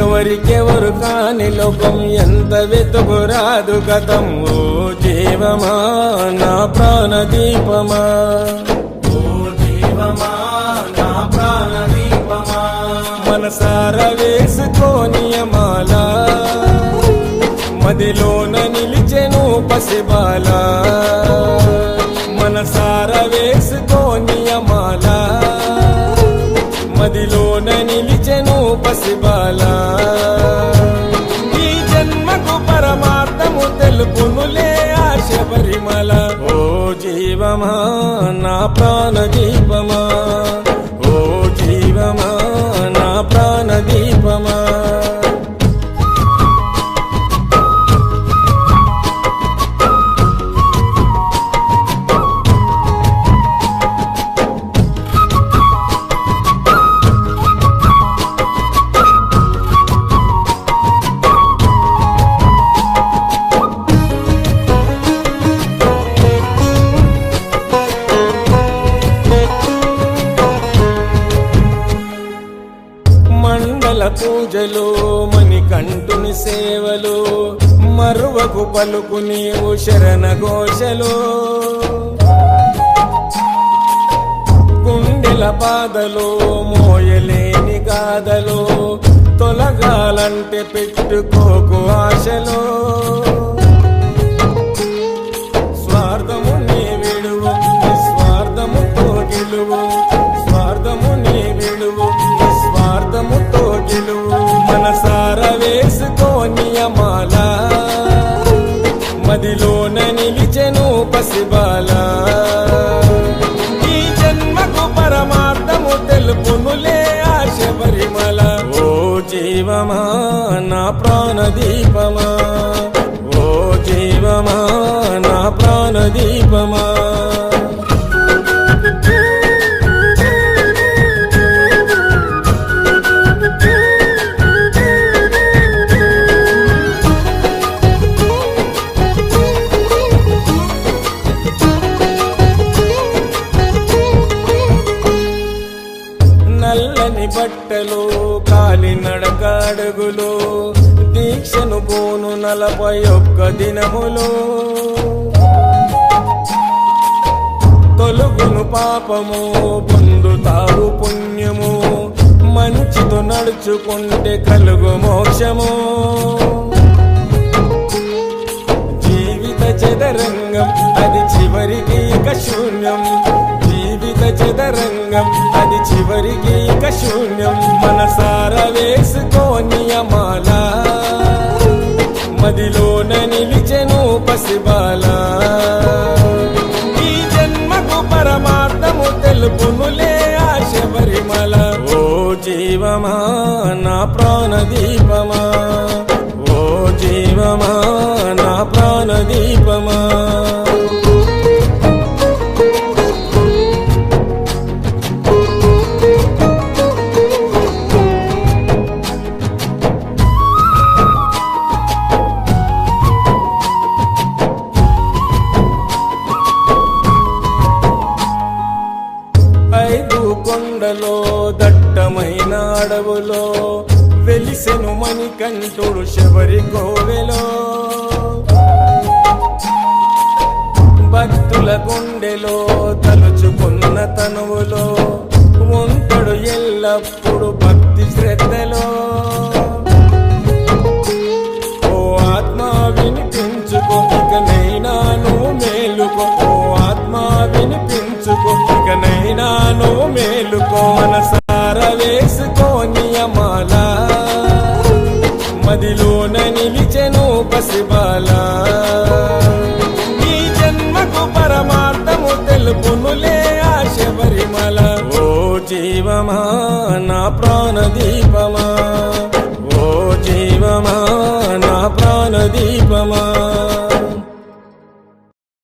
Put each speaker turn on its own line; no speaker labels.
ఎవరికెవరు కాని లోకం ఎంత వెతుకురాదు గతం. ఓ జీవమా నా ప్రాణదీపమా, ఓ జీవమా నా ప్రాణదీపమా, మనసార వేసుకోని మాల మదిలోన నిలిచెను పసిబాల. మనసార వేసుకోని మాల మదిలోన నిలిచెను పసిబాల. ఈ జన్మకు పరమార్థము తెలుపునులే ఆశ పరిమళ. ఓ జీవమా నా ప్రాణదీపమా, ఓ జీవమా నా ప్రాణదీపమా. మండల పూజలు మణికంఠుని సేవలు మరువకు పలుకు నీవు శరణ ఘోషలు. గుండెల బాధలు మోయలేని గాథలు తొలగాలంటే పెట్టుకోకు ఆశలు. స్వార్థము నీ విడువు నిస్వార్థముతో గెలువు, స్వార్థము నీ విడువు నిస్వార్థముతో గెలువు. మనసార వేసుకోని మాల మదిలోన నిలిచెను పసిబాల. ఈ జన్మకు పరమార్థము తెలుపునులే ఆశ పరిమళ. ఓ జీవమా నా ప్రాణదీపమా, ఓ జీవమా నా ప్రాణదీపమా. నల్లని బట్టలు కాలి నడక అడుగులు దీక్షను పోను 41 దినములు. తొలుగును పాపము పొందుతావు పుణ్యము, మంచితో నడుచుకుంటే కలుగు మోక్షము. జీవిత చదరంగం అది చివరికి ఇక శూన్యం, జీవిత చదరంగం అది చివరికి ఇక శూన్యం. మనసార వేసుకోని మాల మదిలోన నిలిచెను పసిబాల. ఈ జన్మకు పరమార్థము తెలుపునులే ఆశ పరిమళ. ఓ జీవమా నా ప్రాణదీపమా, ఓ జీవమా నా ప్రాణదీపమా. కొండలో దట్టమైన అడవులో వెలిసెను మణికంఠుడు శబరి కోవెలో. భక్తుల గుండెలో తలుచుకున్న తనువులో ఉంటాడు ఎల్లప్పుడు భక్తి శ్రద్ధలో. ఓ ఆత్మ వినిపించుకో ఇకనైనా నువ్వు మేలుకో, ఓ ఆత్మ వినిపించుకో ఇకనైనా నువ్వు మేలుకో. మనసార వేసుకోని మాల మదిలోన నిలిచెను పసిబాల. ఈ జన్మకు పరమార్థము తెలుపునులే ఆశ పరిమళ. ఓ జీవమా నా ప్రాణదీపమా, ఓ జీవమా నా ప్రాణదీపమా.